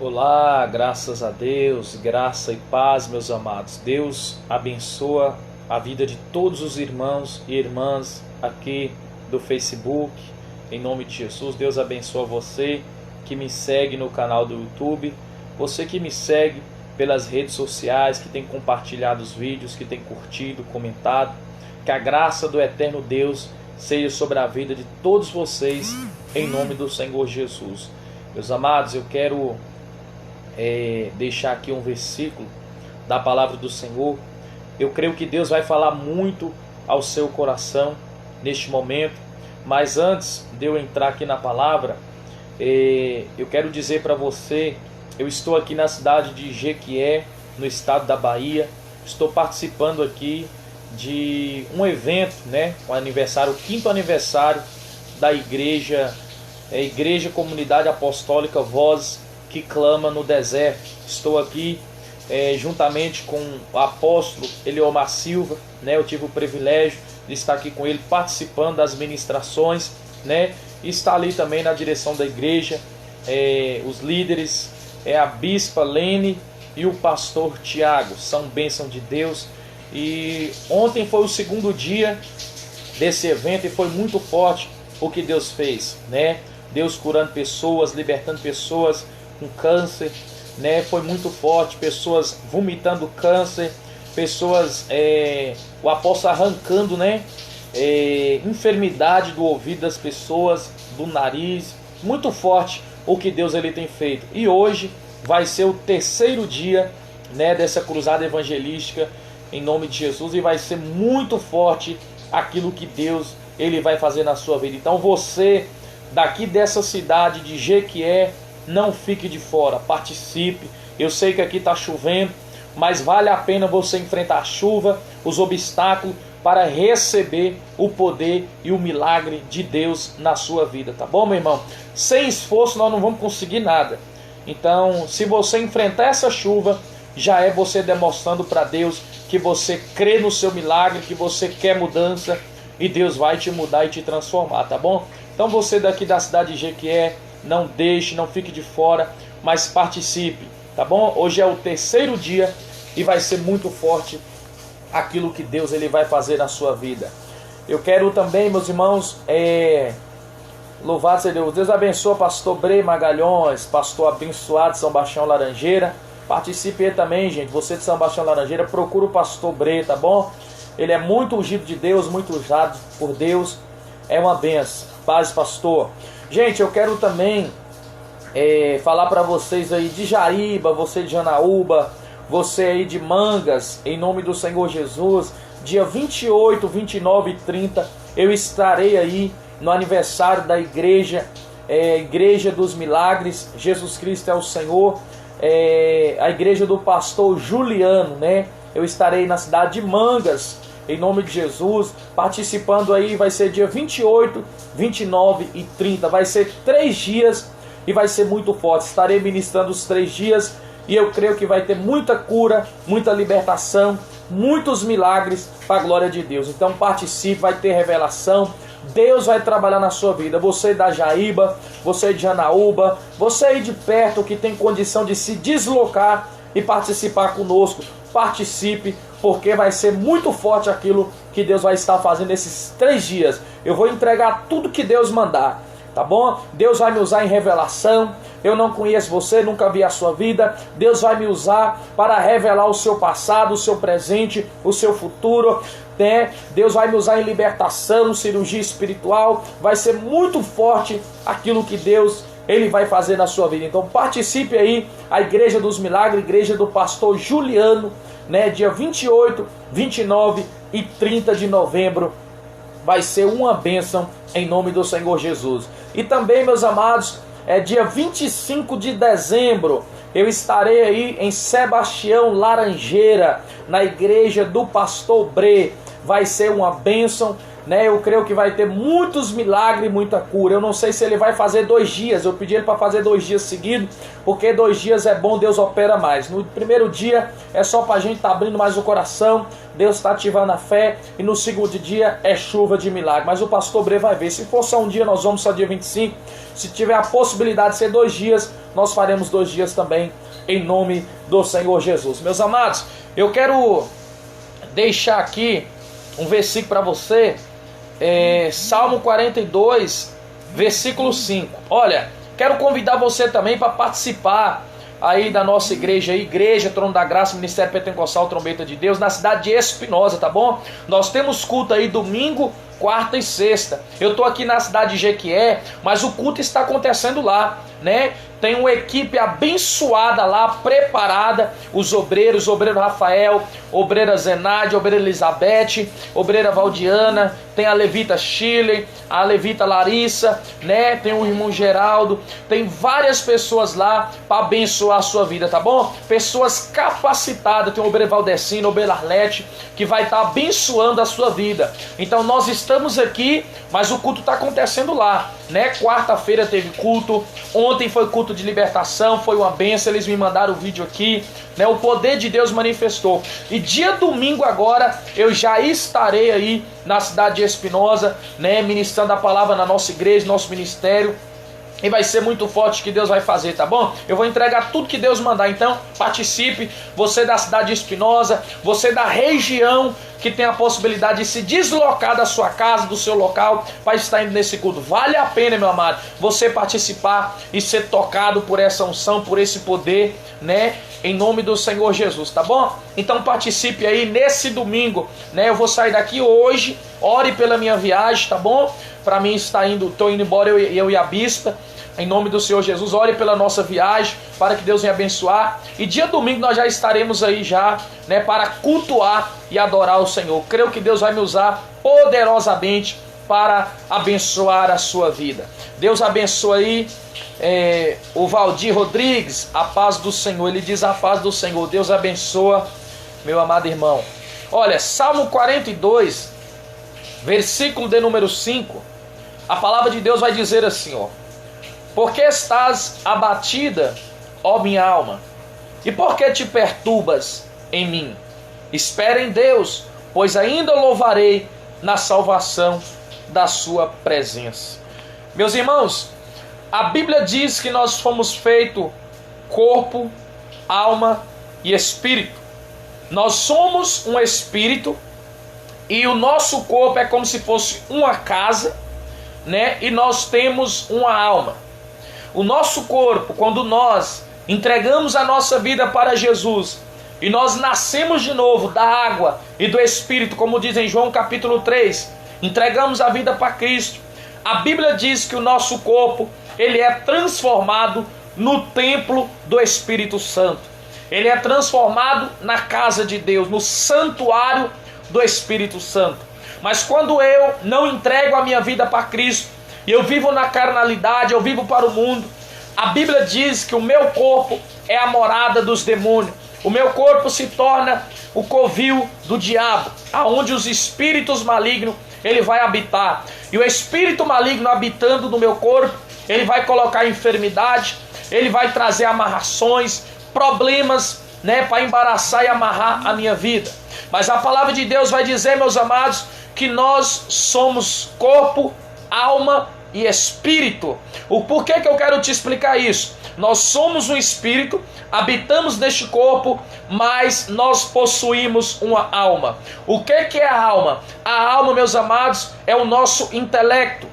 Olá, graças a Deus, graça e paz, meus amados. Deus abençoa a vida de todos os irmãos e irmãs aqui do Facebook. Em nome de Jesus, Deus abençoa você que me segue no canal do YouTube, você que me segue pelas redes sociais, que tem compartilhado os vídeos, que tem curtido, comentado. Que a graça do eterno Deus seja sobre a vida de todos vocês, em nome do Senhor Jesus. Meus amados, eu quero deixar aqui um versículo da palavra do Senhor. Eu creio que Deus vai falar muito ao seu coração neste momento, mas antes de eu entrar aqui na palavra, eu quero dizer para você, eu estou aqui na cidade de Jequié, no estado da Bahia. Estou participando aqui de um evento, o aniversário, o 5º aniversário da igreja, Igreja Comunidade Apostólica Voz que Clama no Deserto. Estou aqui juntamente com o apóstolo Eliomar Silva, eu tive o privilégio de estar aqui com ele participando das ministrações, e está ali também na direção da igreja os líderes, a bispa Lene e o pastor Tiago, são bênção de Deus. E ontem foi o 2º dia desse evento e foi muito forte o que Deus fez, Deus curando pessoas, libertando pessoas com câncer, foi muito forte, pessoas vomitando câncer, pessoas, o apóstolo arrancando, enfermidade do ouvido das pessoas, do nariz. Muito forte o que Deus ele tem feito. E hoje vai ser o 3º dia, dessa cruzada evangelística em nome de Jesus, e vai ser muito forte aquilo que Deus ele vai fazer na sua vida. Então você daqui dessa cidade de Jequié, não fique de fora, participe. Eu sei que aqui está chovendo, mas vale a pena você enfrentar a chuva, os obstáculos, para receber o poder e o milagre de Deus na sua vida, tá bom, meu irmão? Sem esforço nós não vamos conseguir nada. Então, se você enfrentar essa chuva, já é você demonstrando para Deus que você crê no seu milagre, que você quer mudança, e Deus vai te mudar e te transformar, tá bom? Então você daqui da cidade de Jequié, não deixe, não fique de fora, mas participe, tá bom? Hoje é o 3º dia e vai ser muito forte aquilo que Deus ele vai fazer na sua vida. Eu quero também, meus irmãos, louvado seja Deus. Deus abençoe pastor Brei Magalhães, pastor abençoado de São Bastião Laranjeira. Participe aí também, gente. Você de São Bastião Laranjeira, procura o pastor Brei, tá bom? Ele é muito ungido de Deus, muito usado por Deus. É uma benção. Paz, pastor. Gente, eu quero também falar para vocês aí de Jaíba, você de Janaúba, você aí de Mangas, em nome do Senhor Jesus. Dia 28, 29 e 30, eu estarei aí no aniversário da igreja, Igreja dos Milagres, Jesus Cristo é o Senhor, a igreja do pastor Juliano, Eu estarei na cidade de Mangas, em nome de Jesus, participando aí. Vai ser dia 28, 29 e 30, vai ser 3 dias e vai ser muito forte. Estarei ministrando os 3 dias e eu creio que vai ter muita cura, muita libertação, muitos milagres para a glória de Deus. Então participe, vai ter revelação, Deus vai trabalhar na sua vida. Você da Jaíba, você de Janaúba, você aí de perto que tem condição de se deslocar e participar conosco, participe, porque vai ser muito forte aquilo que Deus vai estar fazendo nesses 3 dias. Eu vou entregar tudo que Deus mandar, tá bom? Deus vai me usar em revelação. Eu não conheço você, nunca vi a sua vida. Deus vai me usar para revelar o seu passado, o seu presente, o seu futuro, Deus vai me usar em libertação, cirurgia espiritual. Vai ser muito forte aquilo que Deus ele vai fazer na sua vida. Então participe aí, a Igreja dos Milagres, Igreja do pastor Juliano, dia 28, 29 e 30 de novembro. Vai ser uma bênção em nome do Senhor Jesus. E também, meus amados, dia 25 de dezembro, eu estarei aí em Sebastião Laranjeira, na igreja do pastor Brei. Vai ser uma bênção. né? Eu creio que vai ter muitos milagres e muita cura. Eu não sei se ele vai fazer 2 dias. Eu pedi ele para fazer 2 dias seguidos, porque 2 dias é bom, Deus opera mais. No primeiro dia é só para a gente estar abrindo mais o coração, Deus está ativando a fé, e no segundo dia é chuva de milagre. Mas o pastor Bre vai ver. Se for só um dia, nós vamos só dia 25. Se tiver a possibilidade de ser 2 dias, nós faremos 2 dias também, em nome do Senhor Jesus. Meus amados, eu quero deixar aqui um versículo para você, Salmo 42, versículo 5. Olha, quero convidar você também para participar aí da nossa igreja, Igreja Trono da Graça, Ministério Pentecostal Trombeta de Deus, na cidade de Espinosa, tá bom? Nós temos culto aí domingo, quarta e sexta. Eu tô aqui na cidade de Jequié, mas o culto está acontecendo lá, né? Tem uma equipe abençoada lá, preparada, os obreiros, obreiro Rafael, obreira Zenaide, obreira Elizabeth, obreira Valdiana, tem a levita Chile, a levita Larissa, né? Tem o irmão Geraldo, tem várias pessoas lá para abençoar a sua vida, tá bom? Pessoas capacitadas, tem o obreiro Valdecino, o obreiro Arlete, que vai estar abençoando a sua vida. Então nós estamos aqui, mas o culto está acontecendo lá, né? Quarta-feira teve culto, ontem foi culto de libertação, foi uma bênção, eles me mandaram o vídeo aqui, né? O poder de Deus manifestou. E dia domingo agora eu já estarei aí na cidade de Espinosa, né? Ministrando a palavra na nossa igreja, nosso ministério. E vai ser muito forte que Deus vai fazer, tá bom? Eu vou entregar tudo que Deus mandar, então participe. Você da cidade de Espinosa, você da região que tem a possibilidade de se deslocar da sua casa, do seu local, para estar indo nesse culto. Vale a pena, meu amado, você participar e ser tocado por essa unção, por esse poder, né? Em nome do Senhor Jesus, tá bom? Então participe aí nesse domingo, né? Eu vou sair daqui hoje, ore pela minha viagem, tá bom? Para mim estou indo embora, eu e a bispa. Em nome do Senhor Jesus, ore pela nossa viagem, para que Deus venha abençoar. E dia domingo nós já estaremos aí já, né, para cultuar e adorar o Senhor. Creio que Deus vai me usar poderosamente para abençoar a sua vida. Deus abençoe aí o Valdir Rodrigues, a paz do Senhor. Ele diz a paz do Senhor. Deus abençoa, meu amado irmão. Olha, Salmo 42, versículo de número 5. A palavra de Deus vai dizer assim, ó: por que estás abatida, ó minha alma? E por que te perturbas em mim? Espera em Deus, pois ainda louvarei na salvação da sua presença. Meus irmãos, a Bíblia diz que nós fomos feitos corpo, alma e espírito. Nós somos um espírito e o nosso corpo é como se fosse uma casa, né? E nós temos uma alma. O nosso corpo, quando nós entregamos a nossa vida para Jesus e nós nascemos de novo da água e do Espírito, como diz em João capítulo 3, entregamos a vida para Cristo, a Bíblia diz que o nosso corpo, ele é transformado no templo do Espírito Santo. Ele é transformado na casa de Deus, no santuário do Espírito Santo. Mas quando eu não entrego a minha vida para Cristo, e eu vivo na carnalidade, eu vivo para o mundo, a Bíblia diz que o meu corpo é a morada dos demônios. O meu corpo se torna o covil do diabo, aonde os espíritos malignos ele vai habitar. E o espírito maligno habitando no meu corpo, ele vai colocar enfermidade, ele vai trazer amarrações, problemas, né, para embaraçar e amarrar a minha vida. Mas a palavra de Deus vai dizer, meus amados, que nós somos corpo, alma e espírito. O porquê que eu quero te explicar isso? Nós somos um espírito, habitamos neste corpo, mas nós possuímos uma alma. O que é a alma? A alma, meus amados, é o nosso intelecto.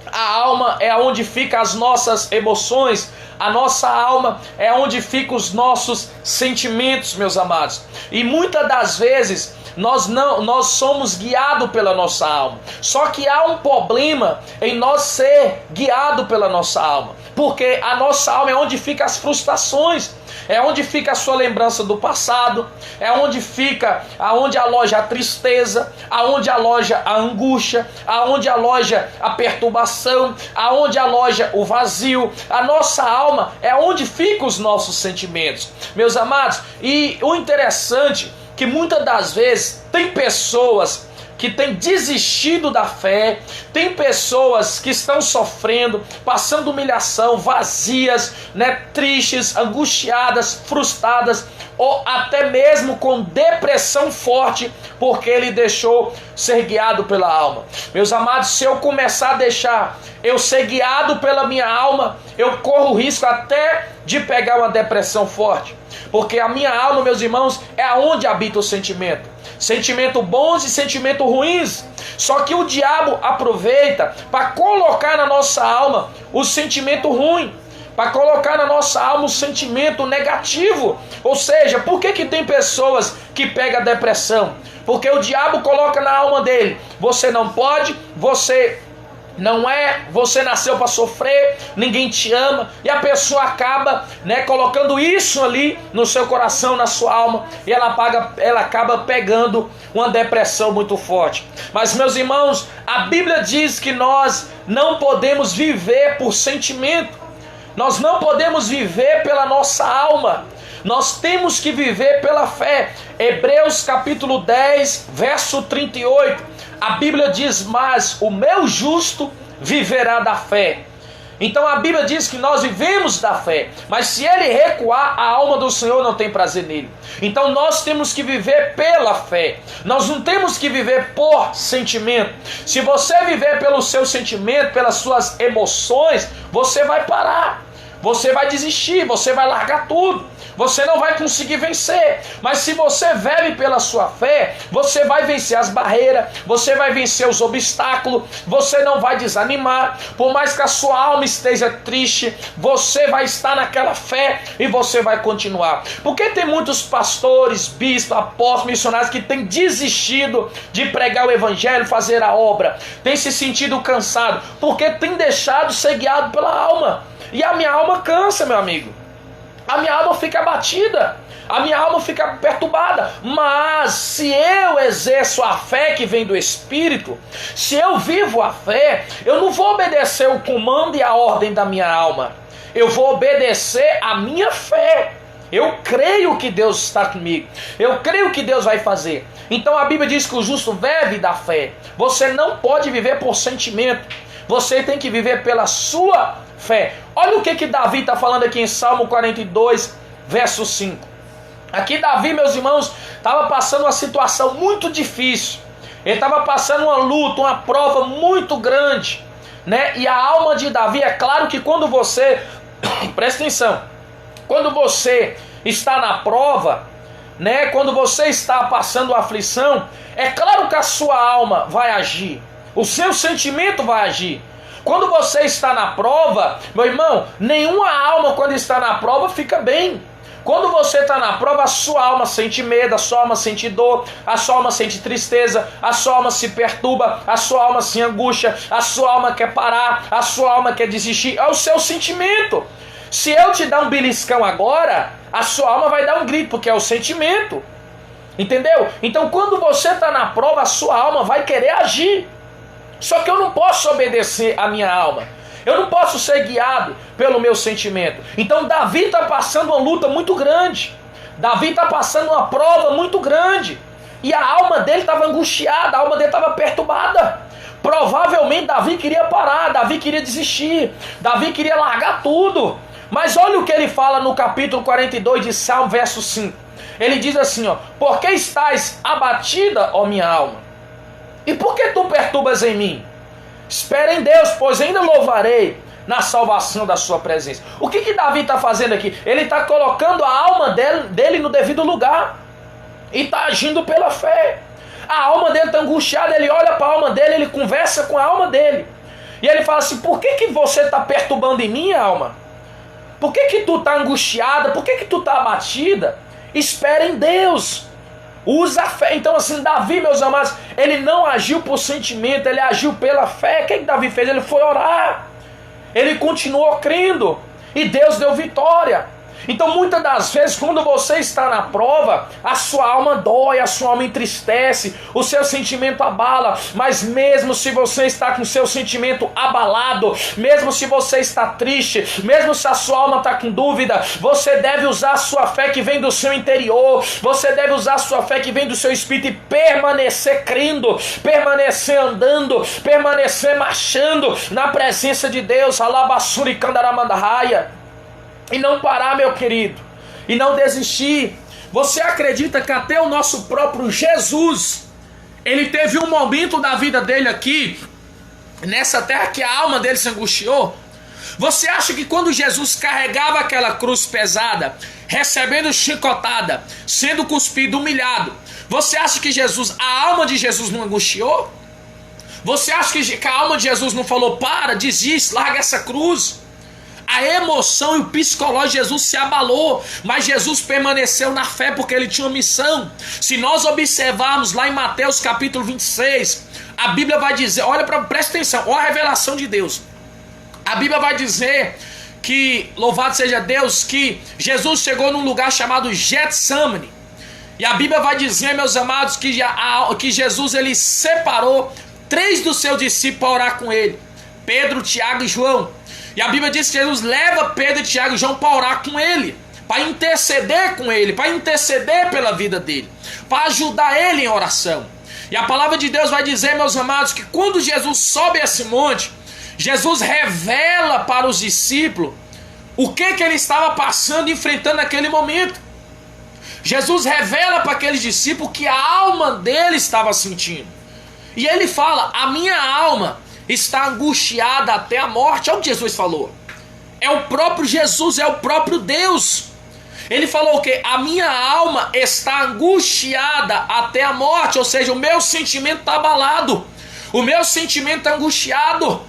A alma é onde ficam as nossas emoções. A nossa alma é onde ficam os nossos sentimentos, meus amados. E muitas das vezes nós somos guiados pela nossa alma. Só que há um problema em nós ser guiado pela nossa alma, porque a nossa alma é onde ficam as frustrações, é onde fica a sua lembrança do passado, é onde fica, aonde aloja a tristeza, aonde aloja a angústia, aonde aloja a perturbação, aonde aloja o vazio. A nossa alma é onde ficam os nossos sentimentos, meus amados. E o interessante que muitas das vezes tem pessoas que têm desistido da fé, tem pessoas que estão sofrendo, passando humilhação, vazias, né, tristes, angustiadas, frustradas, ou até mesmo com depressão forte, porque ele deixou ser guiado pela alma. Meus amados, se eu começar a deixar eu ser guiado pela minha alma, eu corro o risco até de pegar uma depressão forte, porque a minha alma, meus irmãos, é aonde habita o sentimento. Sentimento bons e sentimento ruins. Só que o diabo aproveita para colocar na nossa alma o sentimento ruim, para colocar na nossa alma o sentimento negativo. Ou seja, por que tem pessoas que pegam a depressão? Porque o diabo coloca na alma dele: você não pode, você não é, você nasceu para sofrer, ninguém te ama, e a pessoa acaba, né, colocando isso ali no seu coração, na sua alma, e ela acaba pegando uma depressão muito forte. Mas, meus irmãos, a Bíblia diz que nós não podemos viver por sentimento, nós não podemos viver pela nossa alma, nós temos que viver pela fé. Hebreus capítulo 10, verso 38, a Bíblia diz: mas o meu justo viverá da fé. Então a Bíblia diz que nós vivemos da fé, mas se ele recuar, a alma do Senhor não tem prazer nele. Então nós temos que viver pela fé, nós não temos que viver por sentimento. Se você viver pelo seu sentimento, pelas suas emoções, você vai parar, você vai desistir, você vai largar tudo, você não vai conseguir vencer. Mas se você vive pela sua fé, você vai vencer as barreiras, você vai vencer os obstáculos, você não vai desanimar. Por mais que a sua alma esteja triste, você vai estar naquela fé e você vai continuar. Porque tem muitos pastores, bispos, apóstolos, missionários que têm desistido de pregar o evangelho, fazer a obra, têm se sentido cansado, porque têm deixado de ser guiado pela alma. E a minha alma cansa, meu amigo. A minha alma fica abatida, a minha alma fica perturbada. Mas se eu exerço a fé que vem do Espírito, se eu vivo a fé, eu não vou obedecer o comando e a ordem da minha alma, eu vou obedecer a minha fé. Eu creio que Deus está comigo, eu creio que Deus vai fazer. Então a Bíblia diz que o justo vive da fé. Você não pode viver por sentimento, você tem que viver pela sua fé. Olha o que Davi está falando aqui em Salmo 42, verso 5. Aqui Davi, meus irmãos, estava passando uma situação muito difícil. Ele estava passando uma luta, uma prova muito grande, né? E a alma de Davi, é claro que quando você, presta atenção, quando você está na prova, né? Quando você está passando aflição, é claro que a sua alma vai agir, o seu sentimento vai agir. Quando você está na prova, meu irmão, nenhuma alma quando está na prova fica bem. Quando você está na prova, a sua alma sente medo, a sua alma sente dor, a sua alma sente tristeza, a sua alma se perturba, a sua alma se angustia, a sua alma quer parar, a sua alma quer desistir. É o seu sentimento. Se eu te dar um beliscão agora, a sua alma vai dar um grito, porque é o sentimento. Entendeu? Então quando você está na prova, a sua alma vai querer agir. Só que eu não posso obedecer a minha alma, eu não posso ser guiado pelo meu sentimento. Então Davi está passando uma luta muito grande, Davi está passando uma prova muito grande, e a alma dele estava angustiada, a alma dele estava perturbada. Provavelmente Davi queria parar, Davi queria desistir, Davi queria largar tudo. Mas olha o que ele fala no capítulo 42 de Salmo, verso 5. Ele diz assim, ó: por que estás abatida, ó minha alma? E por que tu perturbas em mim? Espera em Deus, pois ainda louvarei na salvação da sua presença. O que Davi está fazendo aqui? Ele está colocando a alma dele no devido lugar. E está agindo pela fé. A alma dele está angustiada, ele olha para a alma dele, ele conversa com a alma dele. E ele fala assim: por que você está perturbando em mim, alma? Por que tu está angustiada? Por que tu está abatida? Espera em Deus. Usa a fé. Então assim, Davi, meus amados, ele não agiu por sentimento, ele agiu pela fé. O que Davi fez? Ele foi orar. Ele continuou crendo. E Deus deu vitória. Então muitas das vezes quando você está na prova, a sua alma dói, a sua alma entristece, o seu sentimento abala. Mas mesmo se você está com o seu sentimento abalado, mesmo se você está triste, mesmo se a sua alma está com dúvida, você deve usar a sua fé que vem do seu interior, você deve usar a sua fé que vem do seu espírito e permanecer crendo, permanecer andando, permanecer marchando na presença de Deus. Alabassuri Kandaramandahaya. E não parar, meu querido, e não desistir. Você acredita que até o nosso próprio Jesus, ele teve um momento da vida dele aqui, nessa terra, que a alma dele se angustiou? Você acha que quando Jesus carregava aquela cruz pesada, recebendo chicotada, sendo cuspido, humilhado, você acha que a alma de Jesus não angustiou? Você acha que a alma de Jesus não falou, para, desiste, larga essa cruz? A emoção e o psicológico de Jesus se abalou, mas Jesus permaneceu na fé porque ele tinha uma missão. Se nós observarmos lá em Mateus capítulo 26, a Bíblia vai dizer, presta atenção, olha a revelação de Deus. A Bíblia vai dizer que, louvado seja Deus, que Jesus chegou num lugar chamado Getsemane. E a Bíblia vai dizer, meus amados, que Jesus ele separou 3 dos seus discípulos para orar com ele, Pedro, Tiago e João. E a Bíblia diz que Jesus leva Pedro, Tiago e João para orar com ele, para interceder com ele, para interceder pela vida dele, para ajudar ele em oração. E a palavra de Deus vai dizer, meus amados, que quando Jesus sobe esse monte, Jesus revela para os discípulos o que ele estava passando, enfrentando naquele momento. Jesus revela para aqueles discípulos que a alma dele estava sentindo. E ele fala, a minha alma está angustiada até a morte. Olha o que Jesus falou. É o próprio Jesus, é o próprio Deus. Ele falou o quê? A minha alma está angustiada até a morte. Ou seja, o meu sentimento está abalado, o meu sentimento está angustiado.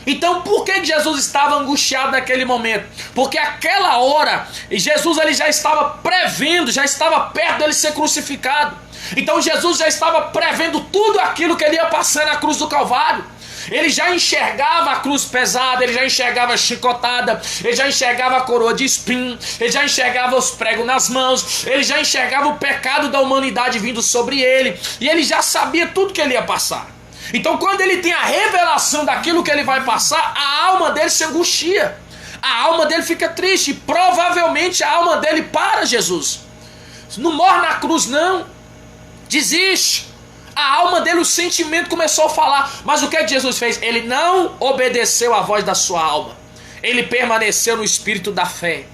Então por que Jesus estava angustiado naquele momento? Porque aquela hora Jesus ele já estava prevendo, já estava perto dele ser crucificado. Então Jesus já estava prevendo tudo aquilo que ele ia passar na cruz do Calvário. Ele já enxergava a cruz pesada, ele já enxergava a chicotada, ele já enxergava a coroa de espinho, ele já enxergava os pregos nas mãos, ele já enxergava o pecado da humanidade vindo sobre ele, e ele já sabia tudo que ele ia passar. Então quando ele tem a revelação daquilo que ele vai passar, a alma dele se angustia, a alma dele fica triste, e provavelmente a alma dele para Jesus. Não morre na cruz não, desiste. A alma dele, o sentimento começou a falar. Mas o que Jesus fez? Ele não obedeceu à voz da sua alma. Ele permaneceu no espírito da fé.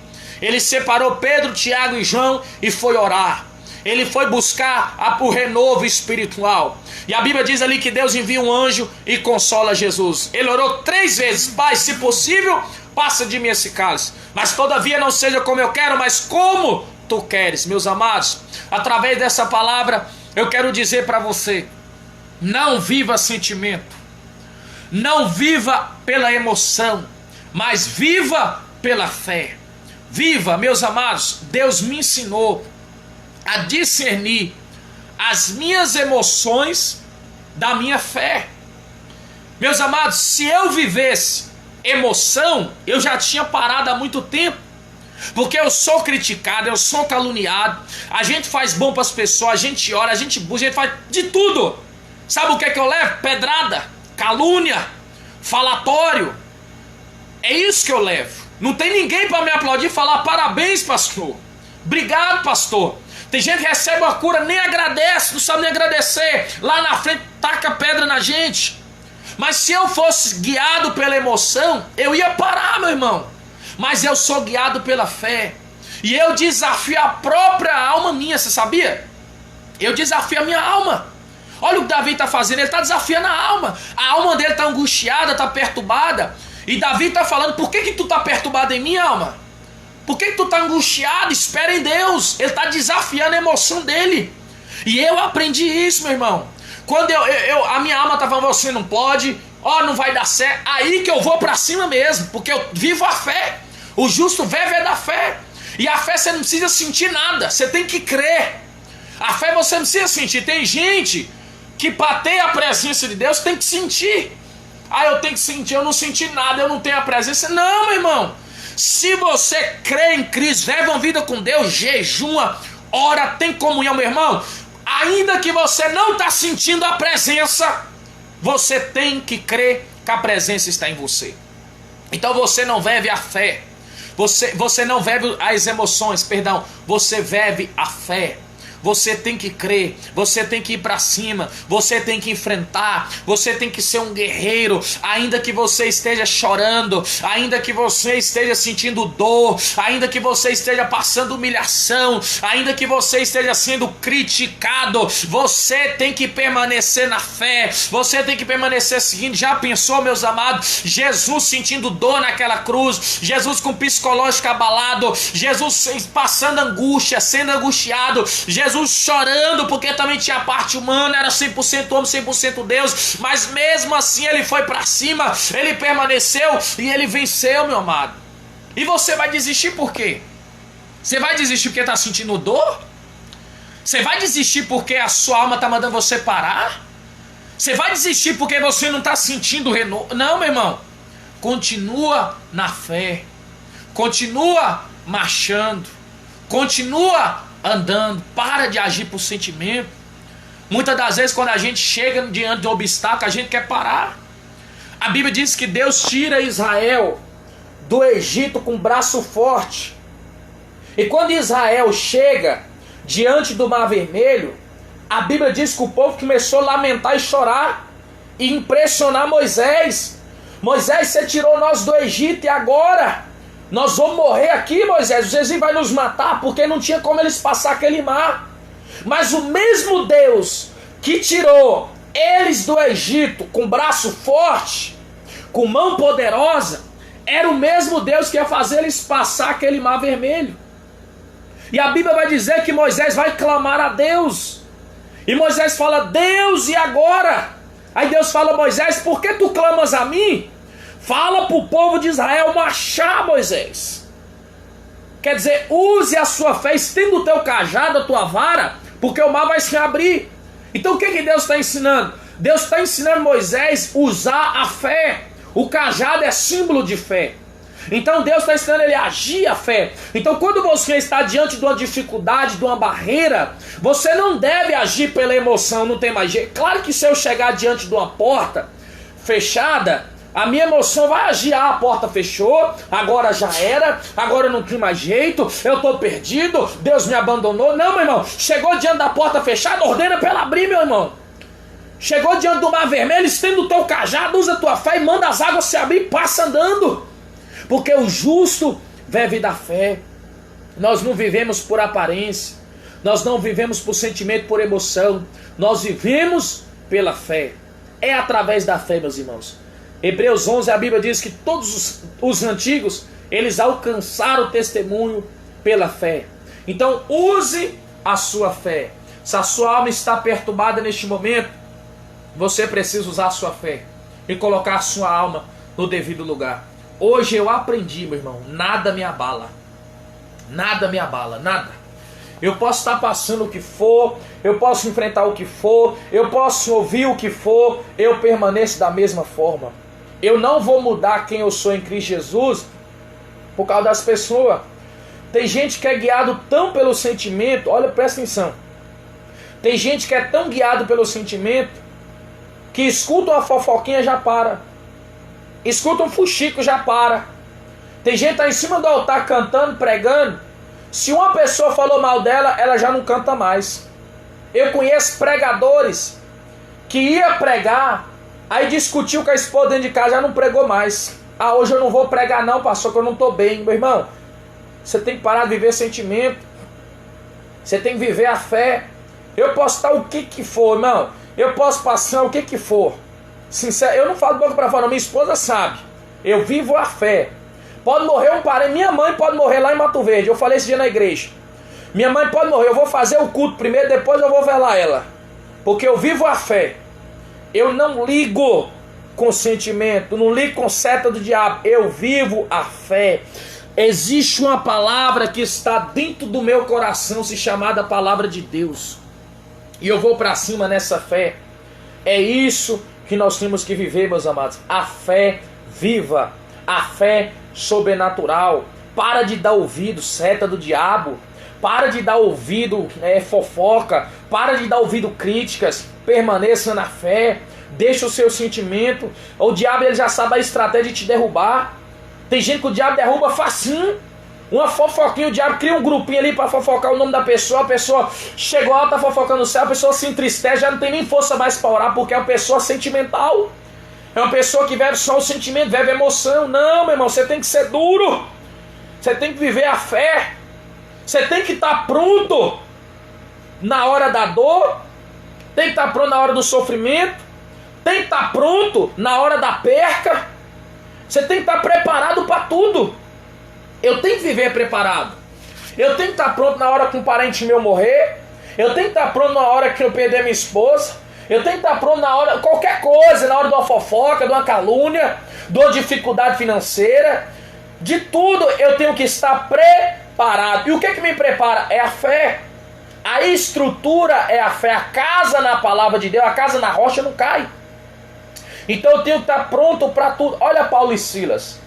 Ele separou Pedro, Tiago e João e foi orar. Ele foi buscar o renovo espiritual. E a Bíblia diz ali que Deus envia um anjo e consola Jesus. Ele orou 3 vezes. Pai, se possível, passa de mim esse cálice. Mas todavia não seja como eu quero, mas como tu queres. Meus amados, através dessa palavra, eu quero dizer para você, não viva sentimento, não viva pela emoção, mas viva pela fé. Viva, meus amados, Deus me ensinou a discernir as minhas emoções da minha fé. Meus amados, se eu vivesse emoção, eu já tinha parado há muito tempo. Porque eu sou criticado, eu sou caluniado. A gente faz bom para as pessoas, a gente ora, a gente busca, a gente faz de tudo. Sabe o que é que eu levo? Pedrada, calúnia, falatório. É isso que eu levo. Não tem ninguém para me aplaudir e falar parabéns, pastor, obrigado, pastor. Tem gente que recebe uma cura, nem agradece, não sabe nem agradecer. Lá na frente taca pedra na gente. Mas se eu fosse guiado pela emoção, eu ia parar, meu irmão. Mas eu sou guiado pela fé. E eu desafio a própria alma minha, você sabia? Eu desafio a minha alma. Olha o que Davi está fazendo, ele está desafiando a alma. A alma dele está angustiada, está perturbada. E Davi está falando, por que tu está perturbado em mim, alma? Por que tu está angustiado? Espera em Deus. Ele está desafiando a emoção dele. E eu aprendi isso, meu irmão. Quando a minha alma está falando, você não pode, não vai dar certo. Aí que eu vou para cima mesmo, porque eu vivo a fé. O justo vive da fé. E a fé você não precisa sentir nada, você tem que crer. A fé você não precisa sentir. Tem gente que para ter a presença de Deus tem que sentir. Eu tenho que sentir, eu não senti nada, eu não tenho a presença. Não, meu irmão. Se você crê em Cristo, leva uma vida com Deus, jejuma, ora, tem comunhão, meu irmão. Ainda que você não está sentindo a presença, você tem que crer que a presença está em você. Então você não vive a fé. Você não vive as emoções, perdão. Você vive a fé. Você tem que crer, você tem que ir para cima, você tem que enfrentar, você tem que ser um guerreiro, ainda que você esteja chorando, ainda que você esteja sentindo dor, ainda que você esteja passando humilhação, ainda que você esteja sendo criticado, você tem que permanecer na fé, você tem que permanecer seguindo. Já pensou, meus amados, Jesus sentindo dor naquela cruz, Jesus com o psicológico abalado, Jesus passando angústia, sendo angustiado, Jesus chorando porque também tinha parte humana, era 100% homem, 100% Deus, mas mesmo assim ele foi para cima, ele permaneceu e ele venceu, meu amado. E você vai desistir por quê? Você vai desistir porque está sentindo dor? Você vai desistir porque a sua alma está mandando você parar? Você vai desistir porque você não está sentindo renovo? Não, meu irmão. Continua na fé, continua marchando, continua andando, para de agir por sentimento. Muitas das vezes quando a gente chega diante de um obstáculo, a gente quer parar. A Bíblia diz que Deus tira Israel do Egito com braço forte. E quando Israel chega diante do Mar Vermelho, a Bíblia diz que o povo começou a lamentar e chorar e impressionar Moisés. Moisés, você tirou nós do Egito e agora nós vamos morrer aqui, Moisés, vocês vão nos matar, porque não tinha como eles passar aquele mar. Mas o mesmo Deus que tirou eles do Egito com braço forte, com mão poderosa, era o mesmo Deus que ia fazer eles passar aquele Mar Vermelho. E a Bíblia vai dizer que Moisés vai clamar a Deus. E Moisés fala: Deus, e agora? Aí Deus fala: Moisés, por que tu clamas a mim? Fala para o povo de Israel marchar, Moisés. Quer dizer, use a sua fé, estenda o teu cajado, a tua vara, porque o mar vai se abrir. Então o que Deus está ensinando? Deus está ensinando Moisés a usar a fé. O cajado é símbolo de fé. Então Deus está ensinando ele a agir a fé. Então quando você está diante de uma dificuldade, de uma barreira, você não deve agir pela emoção, não tem mais jeito. Claro que se eu chegar diante de uma porta fechada, a minha emoção vai agir: a porta fechou, agora já era, agora não tem mais jeito, eu estou perdido, Deus me abandonou. Não, meu irmão, chegou diante da porta fechada, ordena para ela abrir, meu irmão. Chegou diante do Mar Vermelho, estenda o teu cajado, usa a tua fé e manda as águas se abrir, passa andando. Porque o justo vive da fé. Nós não vivemos por aparência, nós não vivemos por sentimento, por emoção, nós vivemos pela fé. É através da fé, meus irmãos. Hebreus 11, a Bíblia diz que todos os antigos, eles alcançaram o testemunho pela fé. Então use a sua fé. Se a sua alma está perturbada neste momento, você precisa usar a sua fé e colocar a sua alma no devido lugar. Hoje eu aprendi, meu irmão, nada me abala. Nada me abala, nada. Eu posso estar passando o que for, eu posso enfrentar o que for, eu posso ouvir o que for, eu permaneço da mesma forma. Eu não vou mudar quem eu sou em Cristo Jesus por causa das pessoas. Tem gente que é guiado tão pelo sentimento, olha, presta atenção. Tem gente que é tão guiado pelo sentimento que escuta uma fofoquinha já para. Escuta um fuxico já para. Tem gente que está em cima do altar cantando, pregando. Se uma pessoa falou mal dela, ela já não canta mais. Eu conheço pregadores que ia pregar, aí discutiu com a esposa dentro de casa, já não pregou mais. Ah, hoje eu não vou pregar não, pastor, que eu não estou bem. Meu irmão, você tem que parar de viver sentimento. Você tem que viver a fé. Eu posso estar o que for, irmão. Eu posso passar o que for. Sincero, eu não falo de boca para fora, minha esposa sabe. Eu vivo a fé. Pode morrer um parente, minha mãe pode morrer lá em Mato Verde. Eu falei esse dia na igreja. Minha mãe pode morrer, eu vou fazer o culto primeiro, depois eu vou velar ela. Porque eu vivo a fé. Eu não ligo com sentimento, não ligo com seta do diabo. Eu vivo a fé. Existe uma palavra que está dentro do meu coração, se chamada palavra de Deus. E eu vou para cima nessa fé. É isso que nós temos que viver, meus amados. A fé viva. a fé sobrenatural. Para de dar ouvido, seta do diabo. Para de dar ouvido fofoca. Para de dar ouvido críticas. Permaneça na fé. Deixa o seu sentimento. O diabo ele já sabe a estratégia de te derrubar. Tem gente que o diabo derruba facinho. Uma fofoquinha, o diabo cria um grupinho ali para fofocar o nome da pessoa. A pessoa chegou lá, tá fofocando no céu. A pessoa se entristece, já não tem nem força mais para orar, porque é uma pessoa sentimental. É uma pessoa que vive só o sentimento, vive a emoção. Não, meu irmão, você tem que ser duro. Você tem que viver a fé. Você tem que estar pronto na hora da dor. Tem que estar pronto na hora do sofrimento. Tem que estar pronto na hora da perca. Você tem que estar preparado para tudo. Eu tenho que viver preparado. Eu tenho que estar pronto na hora que um parente meu morrer. Eu tenho que estar pronto na hora que eu perder minha esposa. Eu tenho que estar pronto na hora, qualquer coisa, na hora de uma fofoca, de uma calúnia, de uma dificuldade financeira. De tudo eu tenho que estar preparado. E o que me prepara? É a fé. A estrutura é a fé. A casa na palavra de Deus, a casa na rocha não cai. Então eu tenho que estar pronto para tudo. Olha Paulo e Silas.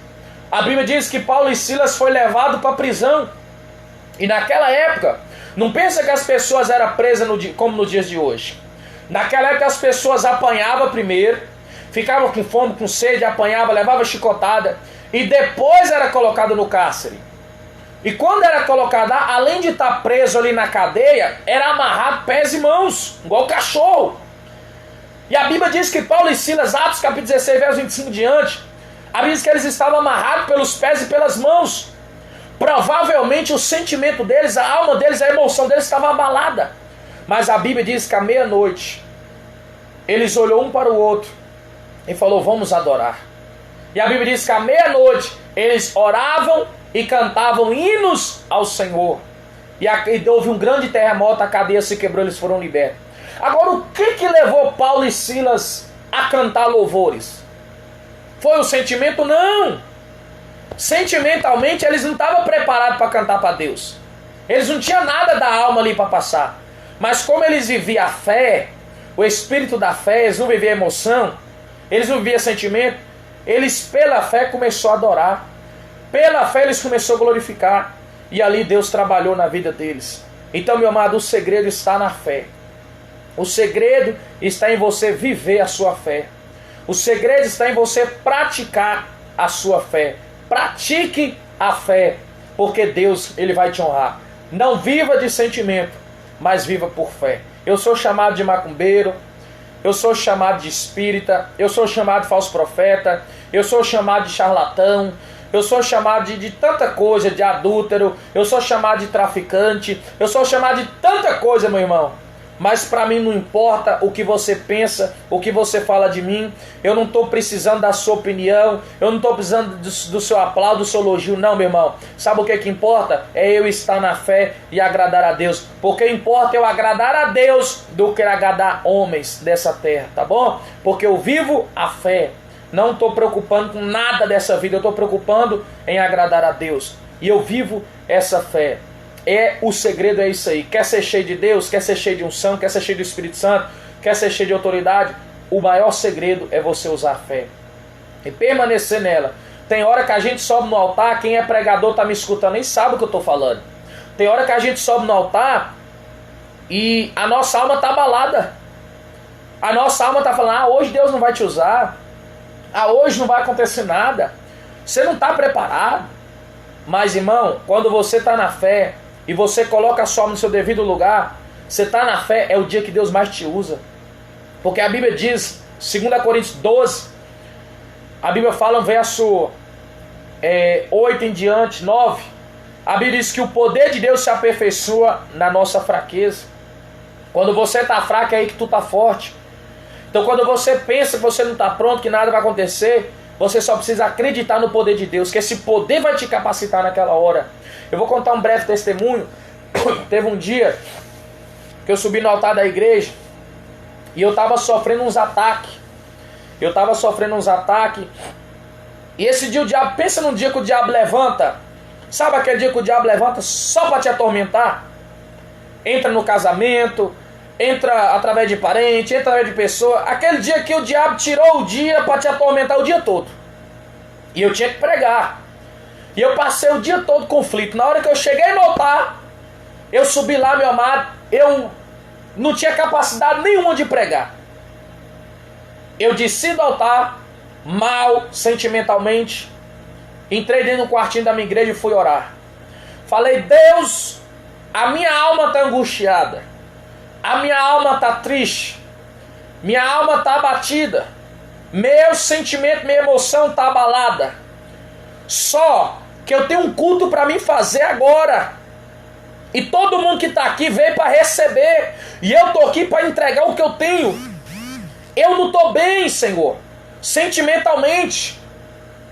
A Bíblia diz que Paulo e Silas foi levado para a prisão. E naquela época, não pensa que as pessoas eram presas como nos dias de hoje. Naquela época as pessoas apanhavam primeiro, ficavam com fome, com sede, apanhavam, levavam chicotada, e depois era colocado no cárcere. E quando era colocado lá, além de estar preso ali na cadeia, era amarrado pés e mãos, igual cachorro. E a Bíblia diz que Paulo e Silas, Atos capítulo 16, verso 25 diante, a Bíblia diz que eles estavam amarrados pelos pés e pelas mãos. Provavelmente o sentimento deles, a alma deles, a emoção deles estava abalada. Mas a Bíblia diz que à meia-noite, eles olhou um para o outro e falou, vamos adorar. E a Bíblia diz que à meia-noite, eles oravam e cantavam hinos ao Senhor. E houve um grande terremoto, a cadeia se quebrou, eles foram libertos. Agora, o que levou Paulo e Silas a cantar louvores? Foi o sentimento? Não! Sentimentalmente, eles não estavam preparados para cantar para Deus. Eles não tinham nada da alma ali para passar. Mas como eles viviam a fé, o espírito da fé, eles não viviam emoção, eles não viviam sentimento, eles pela fé começaram a adorar. Pela fé eles começaram a glorificar. E ali Deus trabalhou na vida deles. Então, meu amado, o segredo está na fé. O segredo está em você viver a sua fé. O segredo está em você praticar a sua fé. Pratique a fé, porque Deus ele vai te honrar. Não viva de sentimento, mas viva por fé. Eu sou chamado de macumbeiro, eu sou chamado de espírita, eu sou chamado de falso profeta, eu sou chamado de charlatão, eu sou chamado de tanta coisa, de adúltero, eu sou chamado de traficante, eu sou chamado de tanta coisa, meu irmão. Mas para mim não importa o que você pensa, o que você fala de mim. Eu não estou precisando da sua opinião, eu não estou precisando do seu aplauso, do seu elogio, não, meu irmão. Sabe o que importa? É eu estar na fé e agradar a Deus. Porque importa eu agradar a Deus do que agradar homens dessa terra, tá bom? Porque eu vivo a fé. Não estou preocupando com nada dessa vida, eu estou preocupando em agradar a Deus. E eu vivo essa fé. O segredo é isso aí. Quer ser cheio de Deus, quer ser cheio de unção, quer ser cheio do Espírito Santo, quer ser cheio de autoridade, o maior segredo é você usar a fé e permanecer nela. Tem hora que a gente sobe no altar, quem é pregador está me escutando nem sabe o que eu estou falando. Tem hora que a gente sobe no altar e a nossa alma está abalada. A nossa alma está falando, hoje Deus não vai te usar, hoje não vai acontecer nada, você não está preparado. Mas, irmão, quando você está na fé e você coloca a sua alma no seu devido lugar, você está na fé, é o dia que Deus mais te usa. Porque a Bíblia diz, 2 Coríntios 12, a Bíblia fala no verso 8 em diante, 9, a Bíblia diz que o poder de Deus se aperfeiçoa na nossa fraqueza. Quando você está fraco, é aí que tu está forte. Então quando você pensa que você não está pronto, que nada vai acontecer, você só precisa acreditar no poder de Deus, que esse poder vai te capacitar naquela hora. Eu vou contar um breve testemunho. Teve um dia que eu subi no altar da igreja e eu estava sofrendo uns ataques. E esse dia o diabo, pensa num dia que o diabo levanta. Sabe aquele dia que o diabo levanta só para te atormentar? Entra no casamento, entra através de parente, entra através de pessoa. Aquele dia que o diabo tirou o dia para te atormentar o dia todo. E eu tinha que pregar. E eu passei o dia todo conflito. Na hora que eu cheguei no altar, eu subi lá, meu amado, eu não tinha capacidade nenhuma de pregar. Eu desci do altar, mal, sentimentalmente, entrei dentro do quartinho da minha igreja e fui orar. Falei, Deus, a minha alma está angustiada, a minha alma está triste, minha alma está abatida, meu sentimento, minha emoção está abalada. Só que eu tenho um culto para mim fazer agora. E todo mundo que está aqui veio para receber. E eu estou aqui para entregar o que eu tenho. Eu não estou bem, Senhor, sentimentalmente.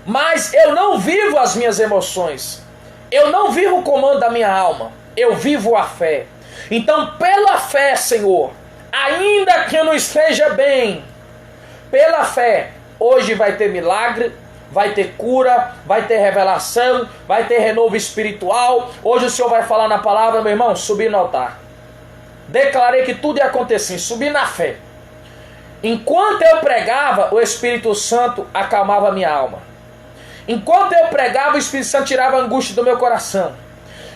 Mas eu não vivo as minhas emoções. Eu não vivo o comando da minha alma. Eu vivo a fé. Então, pela fé, Senhor, ainda que eu não esteja bem, pela fé, hoje vai ter milagre, vai ter cura, vai ter revelação, vai ter renovo espiritual. Hoje o Senhor vai falar na palavra, meu irmão, subi no altar. Declarei que tudo ia acontecer, subi na fé. Enquanto eu pregava, o Espírito Santo acalmava a minha alma. Enquanto eu pregava, o Espírito Santo tirava a angústia do meu coração.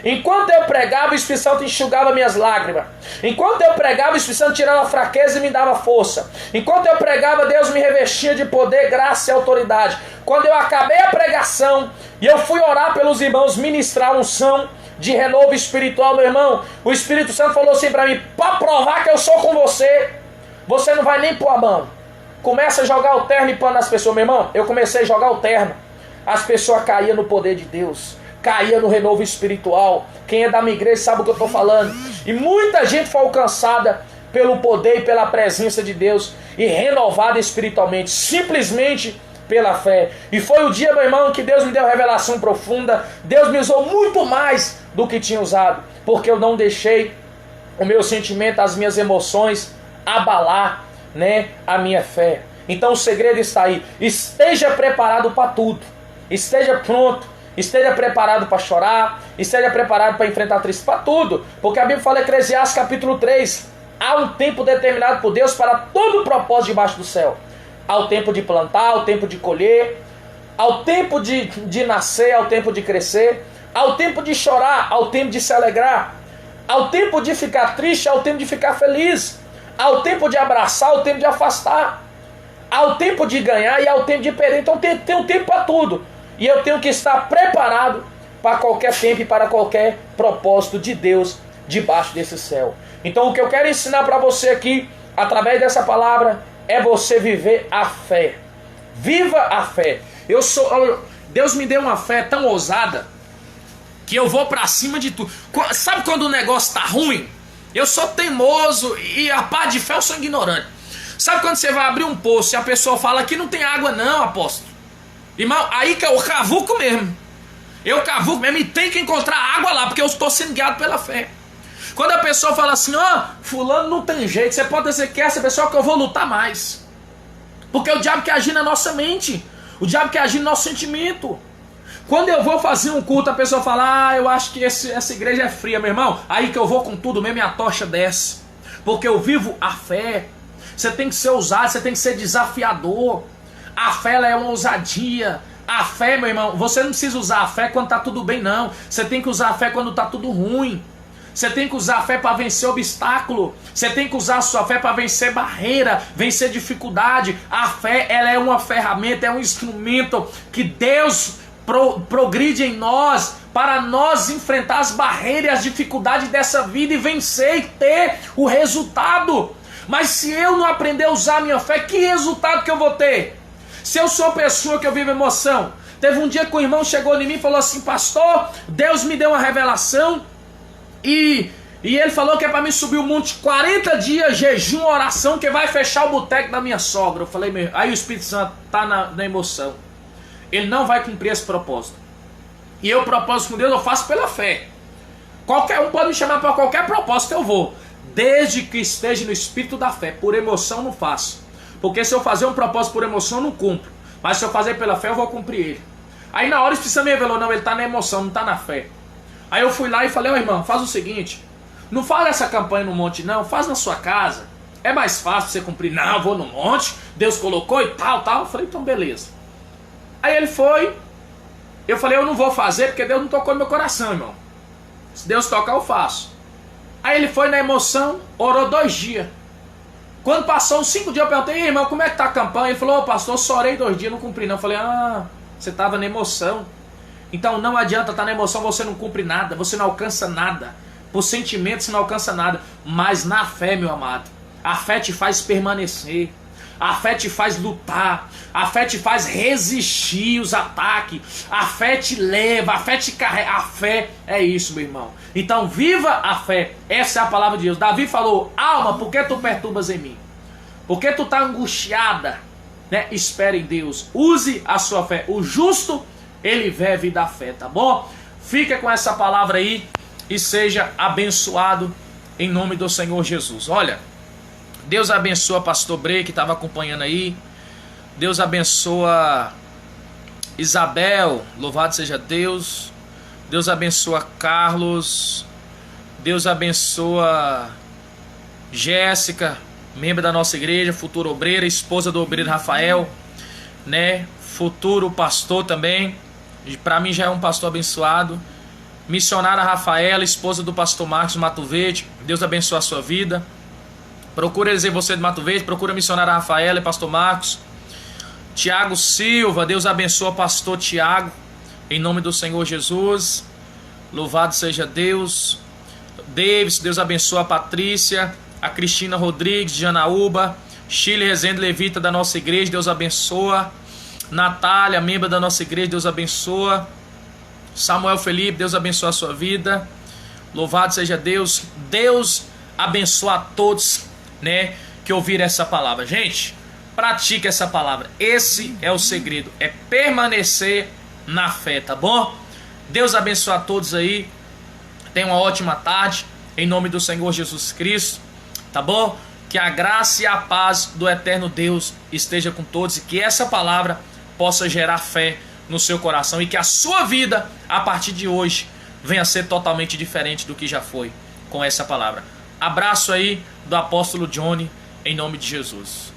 Enquanto eu pregava, o Espírito Santo enxugava minhas lágrimas. Enquanto eu pregava, o Espírito Santo tirava a fraqueza e me dava força. Enquanto eu pregava, Deus me revestia de poder, graça e autoridade. Quando eu acabei a pregação e eu fui orar pelos irmãos, ministrar unção de renovo espiritual, meu irmão, o Espírito Santo falou assim para mim, para provar que eu sou com você, você não vai nem pôr a mão. Começa a jogar o terno e pano nas pessoas, meu irmão. Eu comecei a jogar o terno. As pessoas caíam no poder de Deus, caía no renovo espiritual. Quem é da minha igreja sabe o que eu estou falando. E muita gente foi alcançada pelo poder e pela presença de Deus e renovada espiritualmente, simplesmente pela fé. E foi o dia, meu irmão, que Deus me deu revelação profunda. Deus me usou muito mais do que tinha usado, porque eu não deixei o meu sentimento, as minhas emoções abalar, né, a minha fé. Então o segredo está aí. Esteja preparado para tudo. Esteja pronto. Esteja preparado para chorar, esteja preparado para enfrentar tristeza, para tudo. Porque a Bíblia fala em Eclesiastes capítulo 3, há um tempo determinado por Deus para todo propósito debaixo do céu. Há o tempo de plantar, há o tempo de colher, há o tempo de nascer, há o tempo de crescer, há o tempo de chorar, há o tempo de se alegrar, há o tempo de ficar triste, há o tempo de ficar feliz, há o tempo de abraçar, há o tempo de afastar, há o tempo de ganhar e há o tempo de perder. Então tem um tempo para tudo. E eu tenho que estar preparado para qualquer tempo e para qualquer propósito de Deus debaixo desse céu. Então o que eu quero ensinar para você aqui, através dessa palavra, é você viver a fé. Viva a fé. Deus me deu uma fé tão ousada que eu vou para cima de tudo. Sabe quando o negócio tá ruim? Eu sou teimoso e a parte de fé eu sou ignorante. Sabe quando você vai abrir um poço e a pessoa fala que não tem água não, apóstolo? Irmão, aí que eu cavuco mesmo. Eu cavuco mesmo e tem que encontrar água lá, porque eu estou sendo guiado pela fé. Quando a pessoa fala assim, fulano não tem jeito, você pode dizer que essa pessoa que eu vou lutar mais. Porque o diabo quer agir na nossa mente. O diabo quer agir no nosso sentimento. Quando eu vou fazer um culto, a pessoa fala, eu acho que essa igreja é fria, meu irmão. Aí que eu vou com tudo mesmo e a tocha desce. Porque eu vivo a fé. Você tem que ser ousado, você tem que ser desafiador. A fé ela é uma ousadia. A fé, meu irmão, você não precisa usar a fé quando está tudo bem, não. Você tem que usar a fé quando está tudo ruim. Você tem que usar a fé para vencer obstáculo. Você tem que usar a sua fé para vencer barreira, vencer dificuldade. A fé ela é uma ferramenta, é um instrumento que Deus progride em nós para nós enfrentar as barreiras e as dificuldades dessa vida e vencer e ter o resultado. Mas se eu não aprender a usar a minha fé, que resultado que eu vou ter? Se eu sou uma pessoa que eu vivo emoção. Teve um dia que o irmão chegou em mim e falou assim, pastor, Deus me deu uma revelação e ele falou que é para mim subir o monte 40 dias, jejum, oração, que vai fechar o boteco da minha sogra. Eu falei, aí o Espírito Santo está na emoção. Ele não vai cumprir esse propósito. E eu, propósito com Deus, eu faço pela fé. Qualquer um pode me chamar para qualquer propósito, eu vou. Desde que esteja no espírito da fé. Por emoção não faço. Porque se eu fazer um propósito por emoção, eu não cumpro. Mas se eu fazer pela fé, eu vou cumprir ele. Aí na hora o Espírito Santo me revelou, não, ele está na emoção, não está na fé. Aí eu fui lá e falei, irmão, faz o seguinte, não faz essa campanha no monte não, faz na sua casa. É mais fácil você cumprir. Não, eu vou no monte, Deus colocou e tal. Eu falei, então beleza. Aí ele foi, eu falei, eu não vou fazer porque Deus não tocou no meu coração, irmão. Se Deus tocar, eu faço. Aí ele foi na emoção, orou 2 dias. Quando passou uns 5 dias, eu perguntei, irmão, como é que tá a campanha? Ele falou, pastor, só orei 2 dias, não cumpri não. Eu falei, você estava na emoção. Então não adianta estar na emoção, você não cumpre nada, você não alcança nada. Por sentimento você não alcança nada. Mas na fé, meu amado, a fé te faz permanecer. A fé te faz lutar. A fé te faz resistir os ataques. A fé te leva, a fé te carrega. A fé é isso, meu irmão. Então viva a fé. Essa é a palavra de Deus. Davi falou, alma, por que tu perturbas em mim? Por que tu está angustiada? Né? Espere em Deus. Use a sua fé. O justo, ele vive da fé, tá bom? Fica com essa palavra aí e seja abençoado em nome do Senhor Jesus. Olha, Deus abençoa pastor Brei que estava acompanhando aí. Deus abençoa Isabel, louvado seja Deus. Deus abençoa Carlos. Deus abençoa Jéssica, membro da nossa igreja, futura obreira, esposa do obreiro Rafael, né? Futuro pastor também. Para mim já é um pastor abençoado. Missionária Rafaela, esposa do pastor Marcos Mato Verde. Deus abençoe a sua vida. Procura eles em você de Mato Verde. Procura a missionária Rafaela e pastor Marcos. Tiago Silva, Deus abençoe o pastor Tiago, em nome do Senhor Jesus. Louvado seja Deus. Davis, Deus abençoe a Patrícia, a Cristina Rodrigues de Janaúba. Chile Rezende Levita da nossa igreja, Deus abençoa. Natália, membro da nossa igreja, Deus abençoa. Samuel Felipe, Deus abençoe a sua vida. Louvado seja Deus. Deus abençoe a todos, né, que ouviram essa palavra. Gente, pratique essa palavra. Esse é o segredo, é permanecer na fé, tá bom? Deus abençoe a todos aí. Tenha uma ótima tarde, em nome do Senhor Jesus Cristo, tá bom? Que a graça e a paz do eterno Deus esteja com todos e que essa palavra possa gerar fé no seu coração e que a sua vida, a partir de hoje, venha a ser totalmente diferente do que já foi com essa palavra. Abraço aí do apóstolo Johnny, em nome de Jesus.